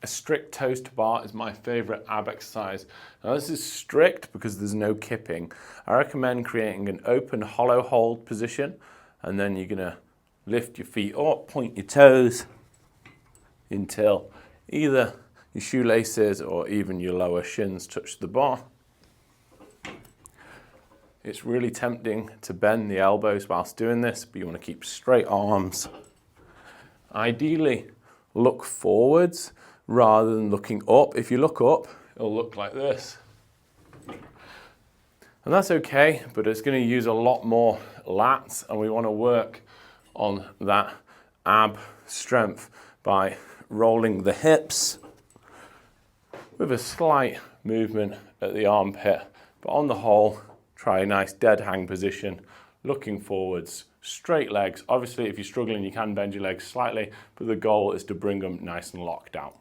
A strict toe to bar is my favorite ab exercise. Now this is strict because there's no kipping. I recommend creating an open hollow hold position, and then you're gonna lift your feet up, point your toes until either your shoelaces or even your lower shins touch the bar. It's really tempting to bend the elbows whilst doing this, but you want to keep straight arms. Ideally, look forwards rather than looking up. If you look up, it'll look like this. And that's okay, but it's going to use a lot more lats, and we want to work on that ab strength by rolling the hips with a slight movement at the armpit. But on the whole, try a nice dead hang position, looking forwards, straight legs. Obviously, if you're struggling, you can bend your legs slightly, but the goal is to bring them nice and locked out.